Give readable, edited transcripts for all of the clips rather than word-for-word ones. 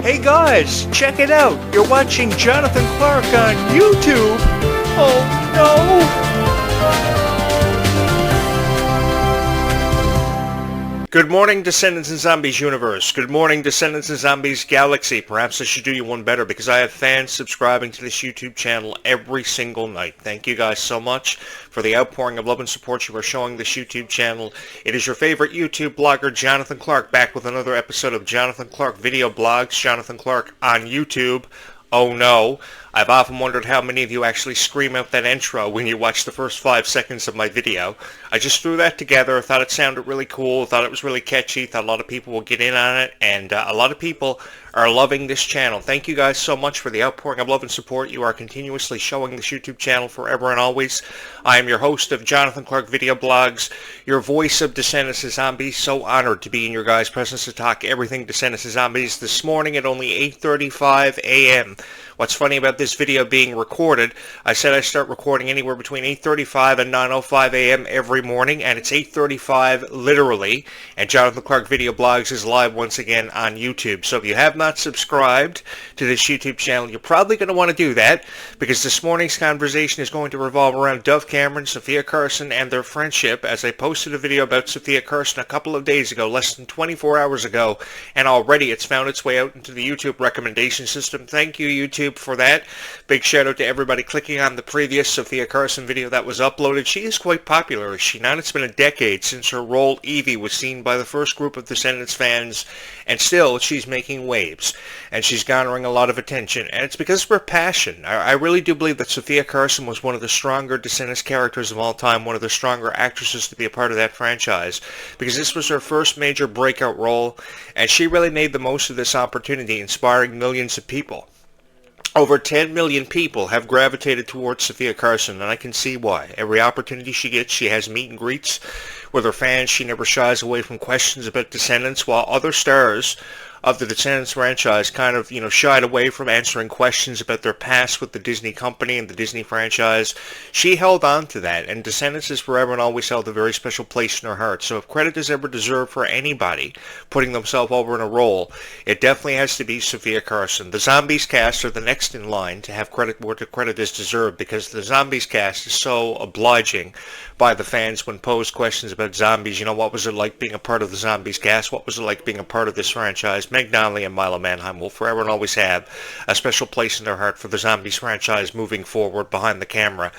Hey guys, check it out. You're watching Jonathan Clarke on YouTube. Oh no. Good morning, Descendants and Zombies universe. Good morning, Descendants and Zombies galaxy. Perhaps I should do you one better because I have fans subscribing to this YouTube channel every single night. Thank you guys so much for the outpouring of love and support you are showing this YouTube channel. It is your favorite YouTube blogger, Jonathan Clarke, back with another episode of Jonathan Clarke Video Blogs. Jonathan Clarke on YouTube. Oh no. I've often wondered how many of you actually scream out that intro when you watch the first 5 seconds of my video. I just threw that together, thought it sounded really cool, thought it was really catchy, thought a lot of people will get in on it, and a lot of people are loving this channel. Thank you guys so much for the outpouring of love and support you are continuously showing this YouTube channel forever and always. I am your host of Jonathan Clarke Video Blogs, your voice of Descendants and Zombies. So honored to be in your guys' presence to talk everything Descendants and Zombies this morning at only 8:35 a.m. What's funny about this video being recorded, I said I start recording anywhere between 8:35 and 9:05 a.m. every morning, and it's 8:35 literally, and Jonathan Clarke Video Blogs is live once again on YouTube. So if you have not subscribed to this YouTube channel, you're probably going to want to do that, because this morning's conversation is going to revolve around Dove Cameron, Sofia Carson, and their friendship, as I posted a video about Sofia Carson a couple of days ago, less than 24 hours ago, and already it's found its way out into the YouTube recommendation system. Thank you, YouTube, for that. Big shout out to everybody clicking on the previous Sofia Carson video that was uploaded. She is quite popular, is she not? It's been a decade since her role Evie was seen by the first group of Descendants fans, and still she's making waves, and she's garnering a lot of attention, and it's because of her passion. I really do believe that Sofia Carson was one of the stronger Descendants characters of all time, one of the stronger actresses to be a part of that franchise, because this was her first major breakout role, and she really made the most of this opportunity, inspiring millions of people. Over 10 million people have gravitated towards Sofia Carson, and I can see why. Every opportunity she gets, she has meet and greets with her fans. She never shies away from questions about Descendants, while other stars of the Descendants franchise kind of, shied away from answering questions about their past with the Disney company and the Disney franchise. She held on to that, and Descendants has forever and always held a very special place in her heart. So if credit is ever deserved for anybody putting themselves over in a role, it definitely has to be Sofia Carson. The Zombies cast are the next in line to have credit where the credit is deserved, because the Zombies cast is so obliging by the fans when posed questions about zombies. What was it like being a part of the Zombies cast? What was it like being a part of this franchise? Meg Donnelly and Milo Manheim will forever and always have a special place in their heart for the Zombies franchise moving forward behind the camera.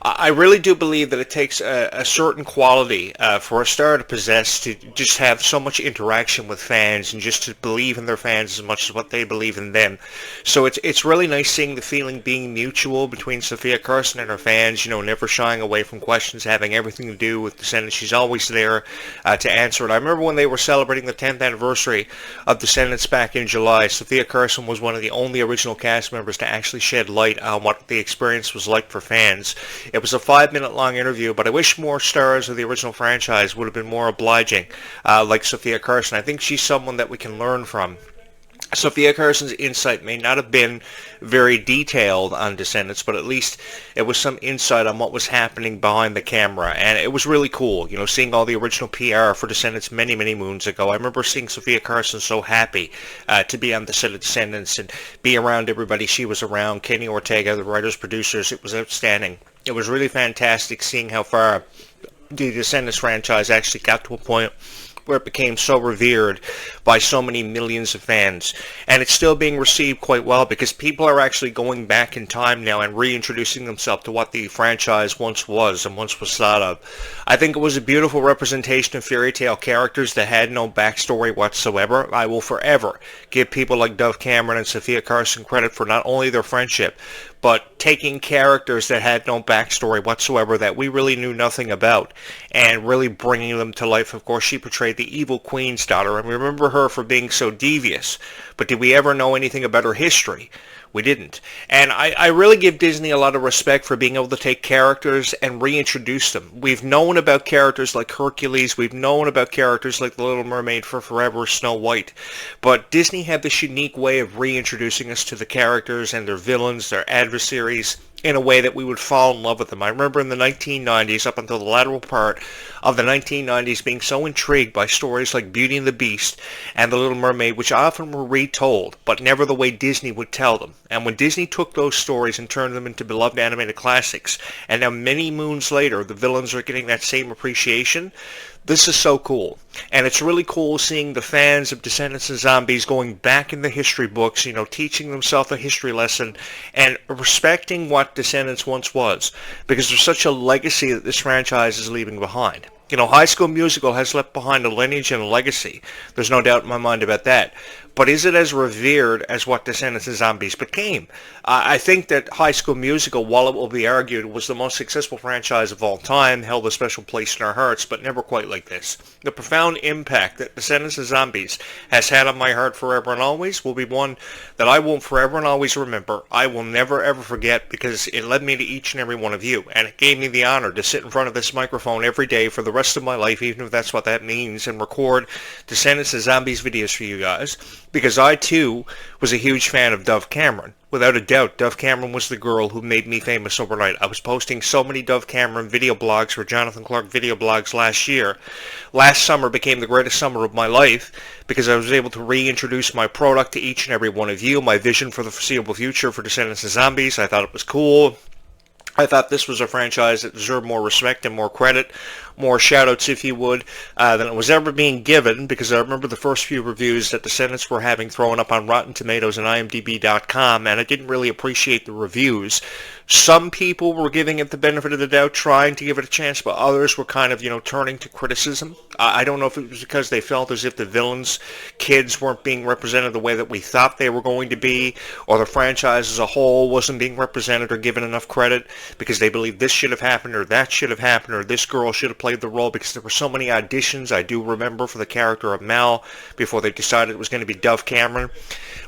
I really do believe that it takes a certain quality for a star to possess to just have so much interaction with fans and just to believe in their fans as much as what they believe in them. So it's really nice seeing the feeling being mutual between Sofia Carson and her fans, never shying away from questions, having everything to do with Descendants. She's always there to answer it. I remember when they were celebrating the 10th anniversary of Descendants back in July, Sofia Carson was one of the only original cast members to actually shed light on what the experience was like for fans. It was a 5-minute long interview, but I wish more stars of the original franchise would have been more obliging, like Sofia Carson. I think she's someone that we can learn from. Sofia Carson's insight may not have been very detailed on Descendants, but at least it was some insight on what was happening behind the camera, and it was really cool, seeing all the original PR for Descendants many, many moons ago. I remember seeing Sofia Carson so happy to be on the set of Descendants and be around everybody she was around, Kenny Ortega, the writers, producers. It was outstanding. It was really fantastic seeing how far the Descendants franchise actually got to a point where it became so revered by so many millions of fans. And it's still being received quite well, because people are actually going back in time now and reintroducing themselves to what the franchise once was and once was thought of. I think it was a beautiful representation of fairy tale characters that had no backstory whatsoever. I will forever give people like Dove Cameron and Sofia Carson credit for not only their friendship, but taking characters that had no backstory whatsoever, that we really knew nothing about, and really bringing them to life. Of course, she portrayed the evil queen's daughter, and we remember her for being so devious. But did we ever know anything about her history? We didn't. And I really give Disney a lot of respect for being able to take characters and reintroduce them. We've known about characters like Hercules. We've known about characters like The Little Mermaid for forever, Snow White. But Disney had this unique way of reintroducing us to the characters and their villains, their adversaries, in a way that we would fall in love with them. I remember in the 1990s, up until the lateral part of the 1990s being so intrigued by stories like Beauty and the Beast and The Little Mermaid, which often were retold, but never the way Disney would tell them. And when Disney took those stories and turned them into beloved animated classics, and now many moons later, the villains are getting that same appreciation, this is so cool. And it's really cool seeing the fans of Descendants and Zombies going back in the history books, teaching themselves a history lesson and respecting what Descendants once was, because there's such a legacy that this franchise is leaving behind. High School Musical has left behind a lineage and a legacy. There's no doubt in my mind about that. But is it as revered as what Descendants and Zombies became? I think that High School Musical, while it will be argued, was the most successful franchise of all time, held a special place in our hearts, but never quite like this. The profound impact that Descendants and Zombies has had on my heart forever and always will be one that I won't forever and always remember. I will never ever forget, because it led me to each and every one of you, and it gave me the honor to sit in front of this microphone every day for the rest of my life, even if that's what that means, and record Descendants and Zombies videos for you guys. Because I, too, was a huge fan of Dove Cameron. Without a doubt, Dove Cameron was the girl who made me famous overnight. I was posting so many Dove Cameron video blogs for Jonathan Clarke video blogs last year. Last summer became the greatest summer of my life because I was able to reintroduce my product to each and every one of you, my vision for the foreseeable future for Descendants and Zombies. I thought it was cool. I thought this was a franchise that deserved more respect and more credit, more shout-outs, if you would, than it was ever being given, because I remember the first few reviews that Descendants were having thrown up on Rotten Tomatoes and IMDb.com, and I didn't really appreciate the reviews. Some people were giving it the benefit of the doubt, trying to give it a chance, but others were kind of, turning to criticism. I don't know if it was because they felt as if the villains' kids weren't being represented the way that we thought they were going to be, or the franchise as a whole wasn't being represented or given enough credit, because they believed this should have happened, or that should have happened, or this girl should have played the role, because there were so many auditions, I do remember, for the character of Mal before they decided it was going to be Dove Cameron.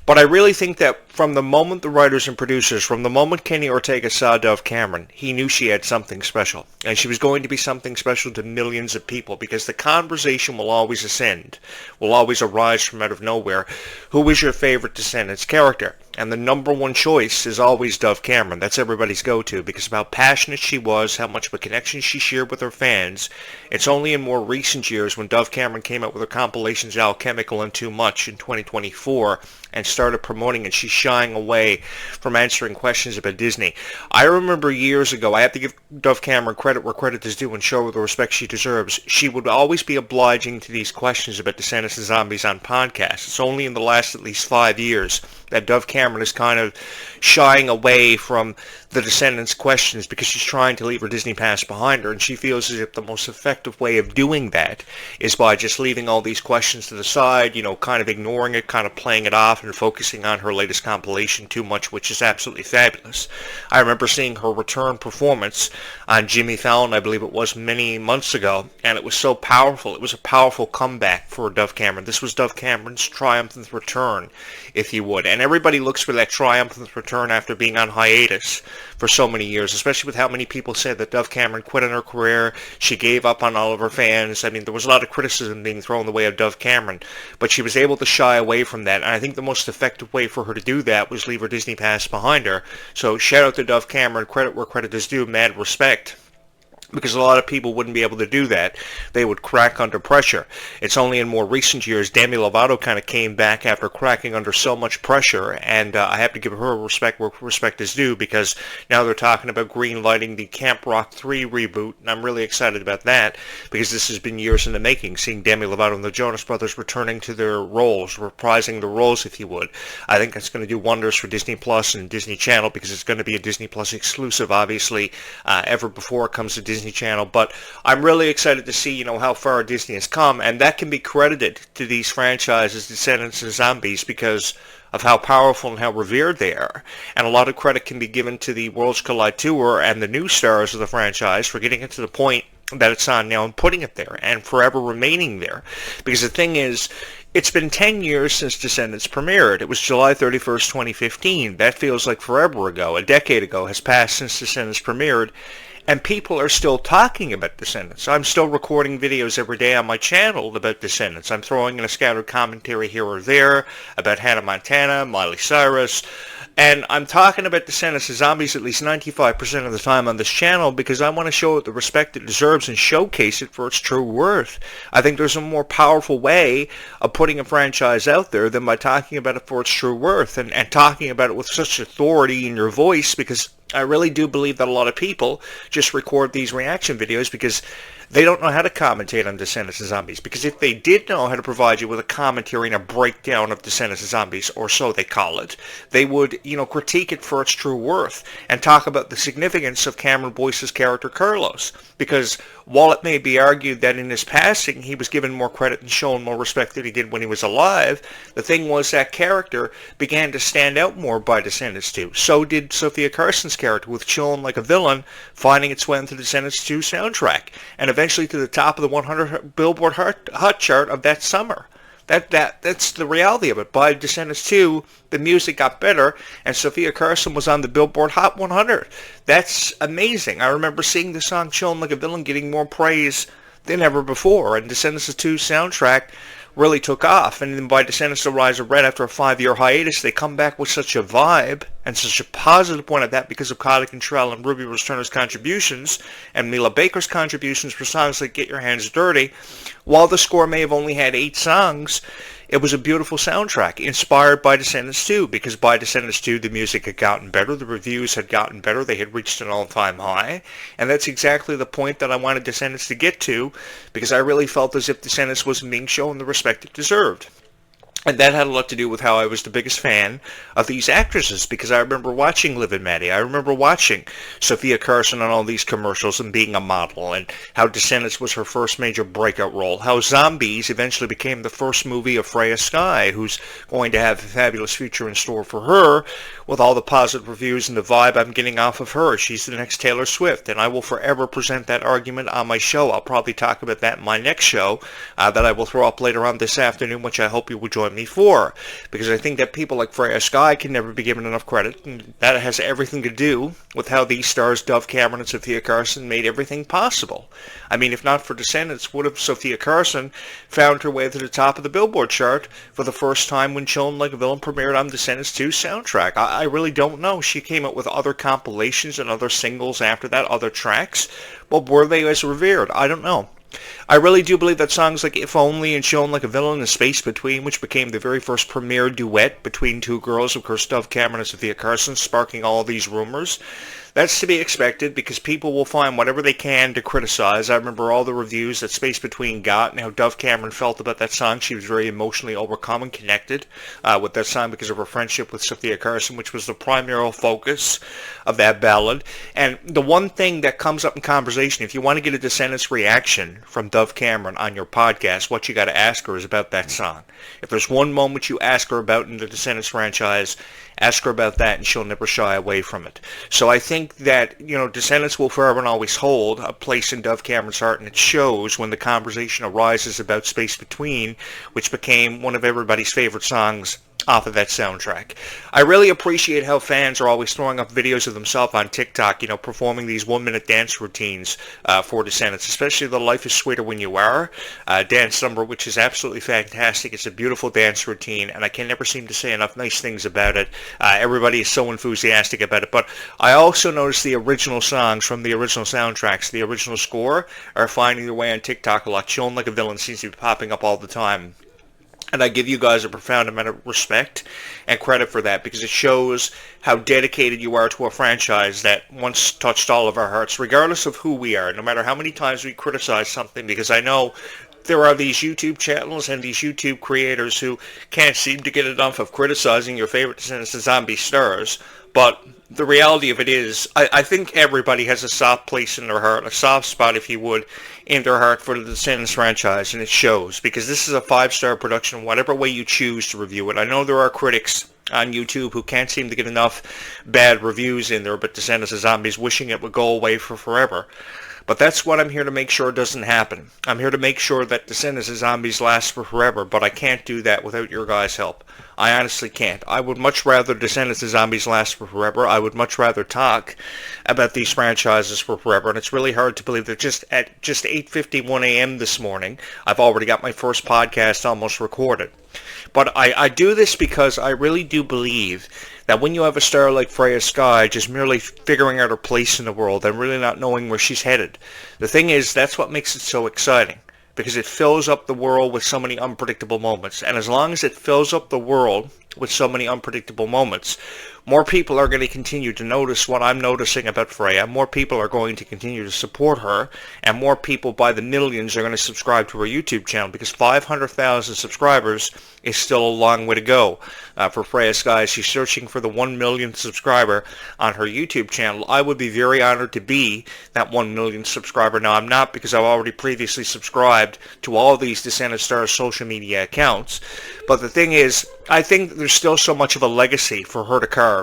But I really think that from the moment the writers and producers, from the moment Kenny Ortega saw Dove Cameron, he knew she had something special. And she was going to be something special to millions of people, because the conversation will always ascend, will always arise from out of nowhere. Who is your favorite Descendants character? And the number one choice is always Dove Cameron. That's everybody's go-to, because of how passionate she was, how much of a connection she shared with her fans. It's only in more recent years, when Dove Cameron came out with her compilations Alchemical and Too Much in 2024 and started promoting it, she's shying away from answering questions about Disney. I remember years ago, I have to give Dove Cameron credit where credit is due and show her the respect she deserves. She would always be obliging to these questions about Descendants and Zombies on podcasts. It's only in the last at least 5 years that Dove Cameron is kind of shying away from the Descendants questions, because she's trying to leave her Disney past behind her, and she feels as if the most effective way of doing that is by just leaving all these questions to the side, kind of ignoring it, kind of playing it off, and focusing on her latest compilation, Too Much, which is absolutely fabulous. I remember seeing her return performance on Jimmy Fallon, I believe it was, many months ago, and it was so powerful. It was a powerful comeback for Dove Cameron. This was Dove Cameron's triumphant return, if you would. And everybody looks for that triumphant return after being on hiatus for so many years, especially with how many people said that Dove Cameron quit on her career. She gave up on all of her fans. I mean, there was a lot of criticism being thrown the way of Dove Cameron, but she was able to shy away from that. And I think the most effective way for her to do that was leave her Disney past behind her. So shout out to Dove Cameron, credit where credit is due, mad respect. Because a lot of people wouldn't be able to do that. They would crack under pressure. It's only in more recent years Demi Lovato kind of came back after cracking under so much pressure, and I have to give her respect where respect is due, because now they're talking about green-lighting the Camp Rock 3 reboot, and I'm really excited about that, because this has been years in the making, seeing Demi Lovato and the Jonas Brothers returning to their roles, reprising the roles, if you would. I think that's going to do wonders for Disney Plus and Disney Channel, because it's going to be a Disney Plus exclusive, obviously, ever before it comes to Disney Channel. But I'm really excited to see, how far Disney has come, and that can be credited to these franchises, Descendants and Zombies, because of how powerful and how revered they are. And a lot of credit can be given to the Worlds Collide Tour and the new stars of the franchise for getting it to the point that it's on now and putting it there and forever remaining there. Because the thing is, it's been 10 years since Descendants premiered. It was July 31st, 2015. That feels like forever ago. A decade ago has passed since Descendants premiered. And people are still talking about Descendants. I'm still recording videos every day on my channel about Descendants. I'm throwing in a scattered commentary here or there about Hannah Montana, Miley Cyrus, and I'm talking about Descendants of Zombies at least 95% of the time on this channel because I want to show it the respect it deserves and showcase it for its true worth. I think there's a more powerful way of putting a franchise out there than by talking about it for its true worth and talking about it with such authority in your voice, because I really do believe that a lot of people just record these reaction videos because they don't know how to commentate on Descendants of Zombies. Because if they did know how to provide you with a commentary and a breakdown of Descendants of Zombies, or so they call it, they would, critique it for its true worth and talk about the significance of Cameron Boyce's character Carlos. Because while it may be argued that in his passing he was given more credit and shown more respect than he did when he was alive, the thing was that character began to stand out more by Descendants 2. So did Sofia Carson's character, with Chillin' Like a Villain finding its way into the Descendants 2 soundtrack, and eventually to the top of the 100 Billboard Hot chart of that summer. That's the reality of it. By Descendants 2, the music got better, and Sofia Carson was on the Billboard Hot 100. That's amazing. I remember seeing the song Chillin' Like a Villain getting more praise than ever before, and Descendants 2 soundtrack really took off. And then by Descendants of Rise of Red, after a 5-year hiatus, they come back with such a vibe and such a positive one at that, because of Kylie Cantrell and Ruby Rose Turner's contributions and Mila Baker's contributions for songs like Get Your Hands Dirty. While the score may have only had 8 songs, it was a beautiful soundtrack, inspired by Descendants 2, because by Descendants 2, the music had gotten better, the reviews had gotten better, they had reached an all-time high, and that's exactly the point that I wanted Descendants to get to, because I really felt as if Descendants wasn't being shown the respect it deserved. And that had a lot to do with how I was the biggest fan of these actresses, because I remember watching Liv and Maddie. I remember watching Sofia Carson on all these commercials and being a model, and how Descendants was her first major breakout role. How Zombies eventually became the first movie of Freya Skye, who's going to have a fabulous future in store for her, with all the positive reviews and the vibe I'm getting off of her. She's the next Taylor Swift, and I will forever present that argument on my show. I'll probably talk about that in my next show that I will throw up later on this afternoon, which I hope you will join me for, because I think that people like Freya Skye can never be given enough credit, and that has everything to do with how these stars, Dove Cameron and Sofia Carson, made everything possible. I mean, if not for Descendants, would have Sofia Carson found her way to the top of the Billboard chart for the first time when Chillin' Like a Villain premiered on Descendants 2 soundtrack? I really don't know. She came up with other compilations and other singles after that, other tracks, but were they as revered? I don't know. I really do believe that songs like If Only and Chillin' Like a Villain and Space Between, which became the very first premiere duet between two girls, of course, Dove Cameron and Sofia Carson, sparking all of these rumors, that's to be expected, because people will find whatever they can to criticize. I remember all the reviews that Space Between got and how Dove Cameron felt about that song. She was very emotionally overcome and connected with that song because of her friendship with Sofia Carson, which was the primary focus of that ballad. And the one thing that comes up in conversation, if you want to get a Descendants reaction from Dove Cameron on your podcast, what you got to ask her is about that song. If there's one moment you ask her about in the Descendants franchise, ask her about that, and she'll never shy away from it. So I think that, Descendants will forever and always hold a place in Dove Cameron's heart, and it shows when the conversation arises about Space Between, which became one of everybody's favorite songs off of that soundtrack. I really appreciate how fans are always throwing up videos of themselves on TikTok, performing these 1-minute dance routines for Descendants, especially the Life is Sweeter When You Are dance number, which is absolutely fantastic. It's a beautiful dance routine, and I can never seem to say enough nice things about it. Everybody is so enthusiastic about it, but I also noticed the original songs from the original soundtracks, the original score, are finding their way on TikTok a lot. Chillin' Like a Villain seems to be popping up all the time. And I give you guys a profound amount of respect and credit for that, because it shows how dedicated you are to a franchise that once touched all of our hearts, regardless of who we are, no matter how many times we criticize something, because I know there are these YouTube channels and these YouTube creators who can't seem to get enough of criticizing your favorite Descendants of Zombie stars. But the reality of it is, I think everybody has a soft place in their heart, a soft spot, if you would, in their heart for the Descendants franchise, and it shows, because this is a 5-star production, whatever way you choose to review it. I know there are critics on YouTube who can't seem to get enough bad reviews in there, but Descendants of Zombies, wishing it would go away for forever. But that's what I'm here to make sure doesn't happen. I'm here to make sure that Descendants of Zombies lasts for forever, but I can't do that without your guys' help. I honestly can't. I would much rather Descendants of Zombies last for forever. I would much rather talk about these franchises for forever, and it's really hard to believe that just at 8:51 a.m. this morning, I've already got my first podcast almost recorded. But I do this because I really do believe that when you have a star like Freya Sky just merely figuring out her place in the world and really not knowing where she's headed, the thing is, that's what makes it so exciting, because it fills up the world with so many unpredictable moments. And as long as it fills up the world with so many unpredictable moments, more people are going to continue to notice what I'm noticing about Freya. More people are going to continue to support her, and more people by the millions are going to subscribe to her YouTube channel, because 500,000 subscribers is still a long way to go for Freya Sky. She's searching for the 1 million subscriber on her YouTube channel. I would be very honored to be that 1 million subscriber. Now, I'm not, because I've already previously subscribed to all these Descendant Stars social media accounts. But the thing is, I think there's still so much of a legacy for her to carve.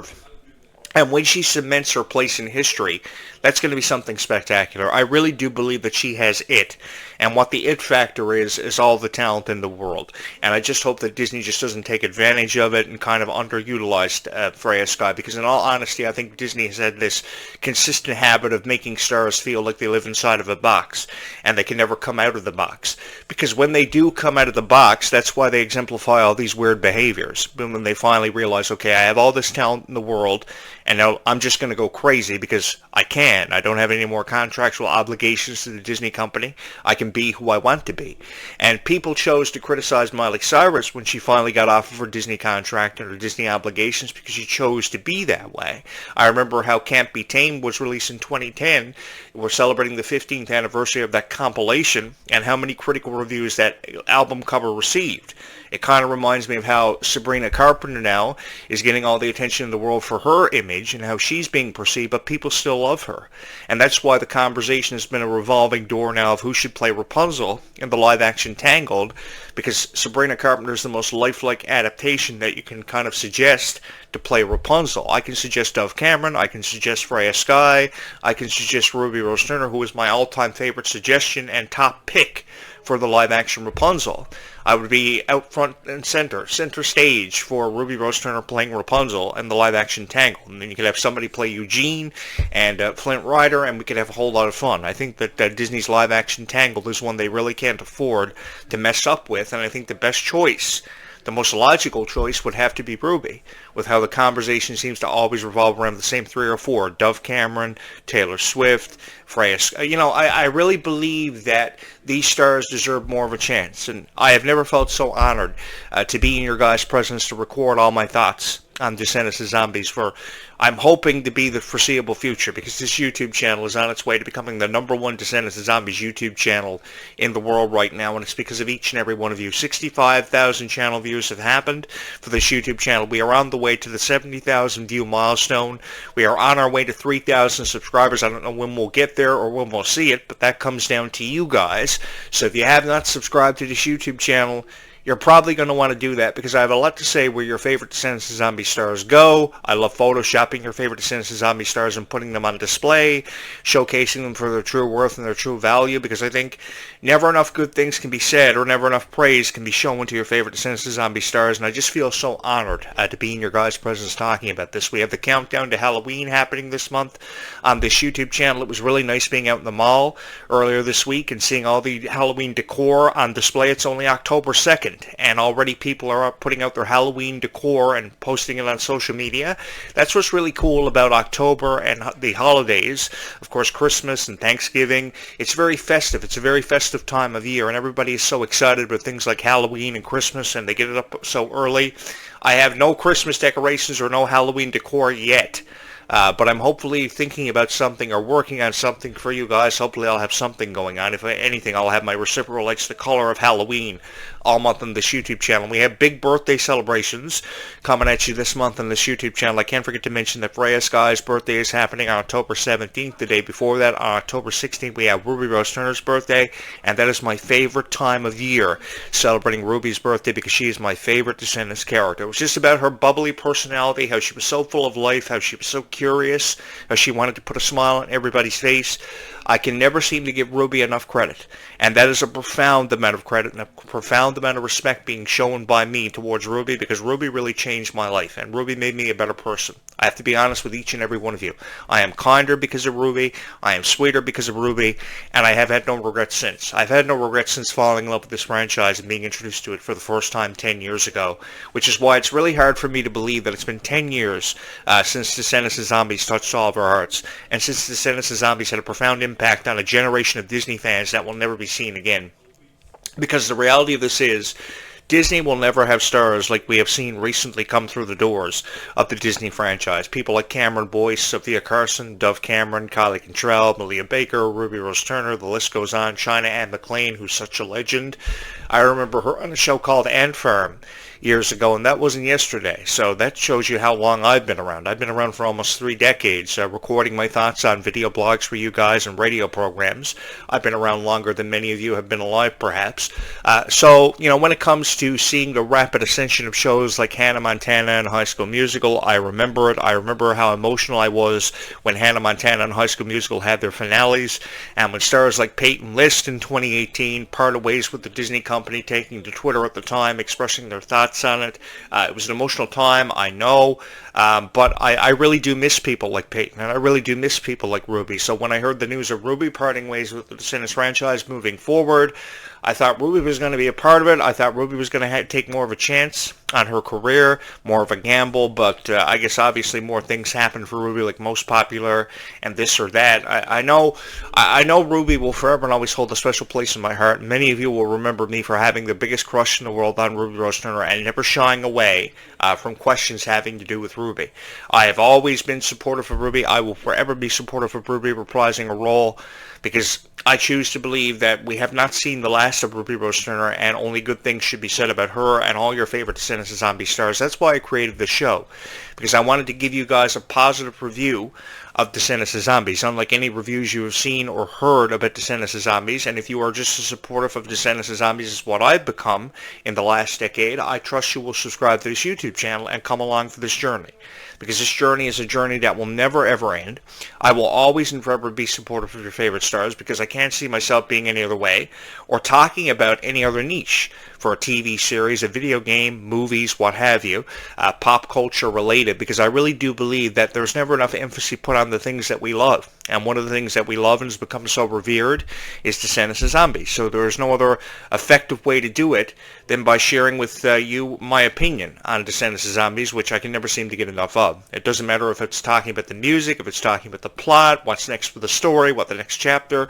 And when she cements her place in history, that's going to be something spectacular. I really do believe that she has it. And what the it factor is all the talent in the world. And I just hope that Disney just doesn't take advantage of it and kind of underutilized Freya Sky. Because in all honesty, I think Disney has had this consistent habit of making stars feel like they live inside of a box. And they can never come out of the box. Because when they do come out of the box, that's why they exemplify all these weird behaviors. When they finally realize, okay, I have all this talent in the world, and now I'm just going to go crazy because I can. I don't have any more contractual obligations to the Disney company. I can be who I want to be. And people chose to criticize Miley Cyrus when she finally got off of her Disney contract and her Disney obligations, because she chose to be that way. I remember how Can't Be Tamed was released in 2010. We're celebrating the 15th anniversary of that compilation, and how many critical reviews that album cover received. It kind of reminds me of how Sabrina Carpenter now is getting all the attention in the world for her image and how she's being perceived, but people still love her. And that's why the conversation has been a revolving door now of who should play Rapunzel in the live-action Tangled, because Sabrina Carpenter is the most lifelike adaptation that you can kind of suggest to play Rapunzel. I can suggest Dove Cameron, I can suggest Freya Sky, I can suggest Ruby Rose Turner, who is my all-time favorite suggestion and top pick for the live-action Rapunzel. I would be out front and center stage for Ruby Rose Turner playing Rapunzel and the live-action Tangled. And then you could have somebody play Eugene and Flint Rider, and we could have a whole lot of fun. I think that Disney's live-action Tangled is one they really can't afford to mess up with, and I think the best choice, the most logical choice, would have to be Ruby, with how the conversation seems to always revolve around the same 3 or 4. Dove Cameron, Taylor Swift, Freya. I really believe that these stars deserve more of a chance, and I have never felt so honored to be in your guys' presence to record all my thoughts on Descendants of Zombies for, I'm hoping to be the foreseeable future, because this YouTube channel is on its way to becoming the #1 Descendants of Zombies YouTube channel in the world right now, and it's because of each and every one of you. 65,000 channel views have happened for this YouTube channel. We are on the way to the 70,000 view milestone. We are on our way to 3,000 subscribers. I don't know when we'll get there or when we'll see it, but that comes down to you guys. So if you have not subscribed to this YouTube channel, you're probably going to want to do that, because I have a lot to say where your favorite Descendants of Zombie stars go. I love photoshopping your favorite Descendants of Zombie stars and putting them on display, showcasing them for their true worth and their true value, because I think never enough good things can be said or never enough praise can be shown to your favorite Descendants of Zombie stars, and I just feel so honored to be in your guys' presence talking about this. We have the countdown to Halloween happening this month on this YouTube channel. It was really nice being out in the mall earlier this week and seeing all the Halloween decor on display. It's only October 2nd. And already people are putting out their Halloween decor and posting it on social media. That's what's really cool about October and the holidays. Of course, Christmas and Thanksgiving. It's very festive. It's a very festive time of year, and everybody is so excited about things like Halloween and Christmas, and they get it up so early. I have no Christmas decorations or no Halloween decor yet. But I'm hopefully thinking about something or working on something for you guys. Hopefully I'll have something going on. If anything, I'll have my reciprocal lights the color of Halloween all month on this YouTube channel. We have big birthday celebrations coming at you this month on this YouTube channel. I can't forget to mention that Freya Sky's birthday is happening on October 17th. The day before that, on October 16th, we have Ruby Rose Turner's birthday, and that is my favorite time of year, celebrating Ruby's birthday, because she is my favorite Descendants character. It was just about her bubbly personality, how she was so full of life, how she was so curious, how she wanted to put a smile on everybody's face. I can never seem to give Ruby enough credit. And that is a profound amount of credit and a profound amount of respect being shown by me towards Ruby, because Ruby really changed my life, and Ruby made me a better person. I have to be honest with each and every one of you. I am kinder because of Ruby, I am sweeter because of Ruby, and I have had no regrets since. I've had no regrets since falling in love with this franchise and being introduced to it for the first time 10 years ago, which is why it's really hard for me to believe that it's been 10 years since Descendants of Zombies touched all of our hearts, and since Descendants of Zombies had a profound impact on a generation of Disney fans that will never be seen again. Because the reality of this is, Disney will never have stars like we have seen recently come through the doors of the Disney franchise. People like Cameron Boyce, Sofia Carson, Dove Cameron, Kylie Cantrell, Malia Baker, Ruby Rose Turner, the list goes on. China Anne McClain, who's such a legend. I remember her on a show called Ant Farm years ago, and that wasn't yesterday. So that shows you how long I've been around. I've been around for almost 3 decades, recording my thoughts on video blogs for you guys and radio programs. I've been around longer than many of you have been alive, perhaps. So, you know, when it comes to seeing the rapid ascension of shows like Hannah Montana and High School Musical, I remember it. I remember how emotional I was when Hannah Montana and High School Musical had their finales, and when stars like Peyton List in 2018 parted ways with the Disney company, taking to Twitter at the time, expressing their thoughts on it. It was an emotional time, I know, but I really do miss people like Peyton, and I really do miss people like Ruby. So when I heard the news of Ruby parting ways with the Descendants franchise moving forward, I thought Ruby was going to be a part of it. I thought Ruby was going to take more of a chance on her career, more of a gamble, but I guess obviously more things happen for Ruby, like Most Popular and this or that. I know Ruby will forever and always hold a special place in my heart. Many of you will remember me for having the biggest crush in the world on Ruby Rose Turner and never shying away from questions having to do with Ruby. I have always been supportive of Ruby. I will forever be supportive of Ruby reprising a role, because I choose to believe that we have not seen the last of Ruby Rose Turner, and only good things should be said about her and all your favorite Descendants of Zombie stars. That's why I created this show, because I wanted to give you guys a positive review of Descendants of Zombies, unlike any reviews you have seen or heard about Descendants of Zombies. And if you are just as supportive of Descendants of Zombies as what I've become in the last decade, I trust you will subscribe to this YouTube channel and come along for this journey, because this journey is a journey that will never ever end. I will always and forever be supportive of your favorite stars, because I can't see myself being any other way, or talking about any other niche for a TV series, a video game, movies, what have you, pop culture related, because I really do believe that there's never enough emphasis put on the things that we love. And one of the things that we love and has become so revered is Descendants of Zombies. So there is no other effective way to do it than by sharing with you my opinion on Descendants of Zombies, which I can never seem to get enough of. It doesn't matter if it's talking about the music, if it's talking about the plot, what's next for the story, what the next chapter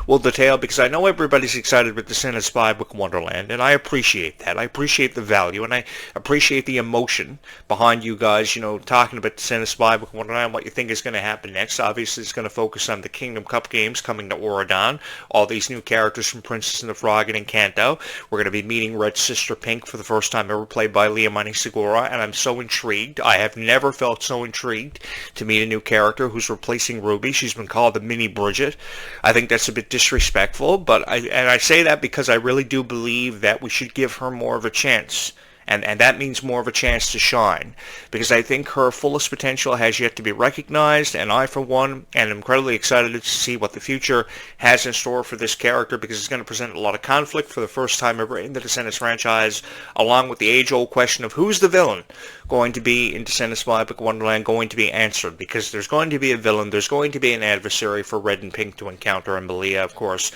will detail, because I know everybody's excited with Descendants by Book Wonderland, and I appreciate that. I appreciate the value, and I appreciate the emotion behind you guys, you know, talking about Descendants by Book Wonderland, what you think is going to happen next. Obviously, it's going to focus on the Kingdom Cup games coming to Oregon, all these new characters from Princess and the Frog and Encanto. We're going to be meeting Red's sister Pink for the first time ever, played by Leomani Segura, and I'm so intrigued. I have never felt so intrigued to meet a new character who's replacing Ruby. She's been called the Mini Bridget. I think that's a bit disrespectful, but I say that because I really do believe that we should give her more of a chance. And that means more of a chance to shine, because I think her fullest potential has yet to be recognized, and I, for one, am incredibly excited to see what the future has in store for this character, because it's going to present a lot of conflict for the first time ever in the Descendants franchise, along with the age-old question of who's the villain going to be in Descendants by Book Wonderland going to be answered, because there's going to be a villain, there's going to be an adversary for Red and Pink to encounter, and Malia, of course,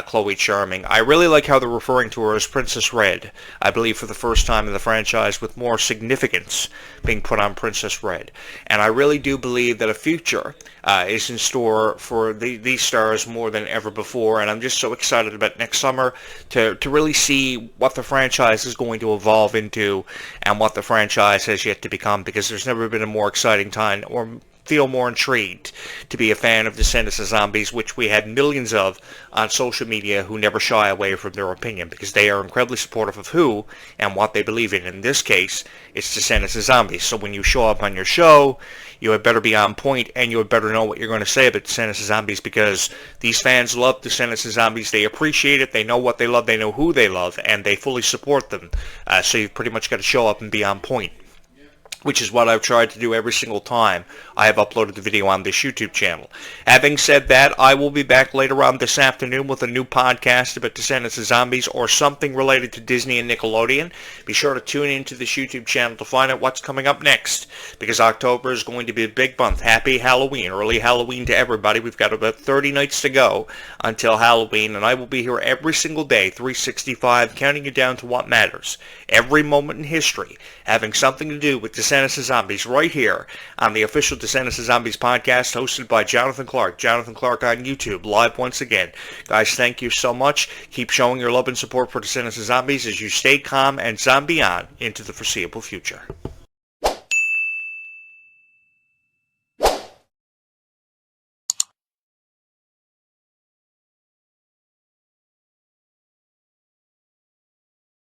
Chloe Charming. I really like how they're referring to her as Princess Red, I believe for the first time in the franchise, with more significance being put on Princess Red. And I really do believe that a future is in store for these stars more than ever before, and I'm just so excited about next summer to really see what the franchise is going to evolve into and what the franchise has yet to become, because there's never been a more exciting time or feel more intrigued to be a fan of Descendants of Zombies, which we had millions of on social media who never shy away from their opinion, because they are incredibly supportive of who and what they believe in. In this case, it's Descendants of Zombies. So when you show up on your show, you had better be on point, and you had better know what you're going to say about Descendants of Zombies, because these fans love Descendants of Zombies. They appreciate it. They know what they love. They know who they love, and they fully support them. So you've pretty much got to show up and be on point. which is what I've tried to do every single time I have uploaded the video on this YouTube channel. Having said that, I will be back later on this afternoon with a new podcast about Descendants of Zombies or something related to Disney and Nickelodeon. Be sure to tune into this YouTube channel to find out what's coming up next, because October is going to be a big month. Happy Halloween, early Halloween to everybody. We've got about 30 nights to go until Halloween, and I will be here every single day, 365, counting you down to what matters. Every moment in history having something to do with Descendants of Zombies right here on the official Descendants of Zombies podcast hosted by Jonathan Clarke. Jonathan Clarke on YouTube, live once again. Guys, thank you so much. Keep showing your love and support for Descendants of Zombies as you stay calm and zombie on into the foreseeable future.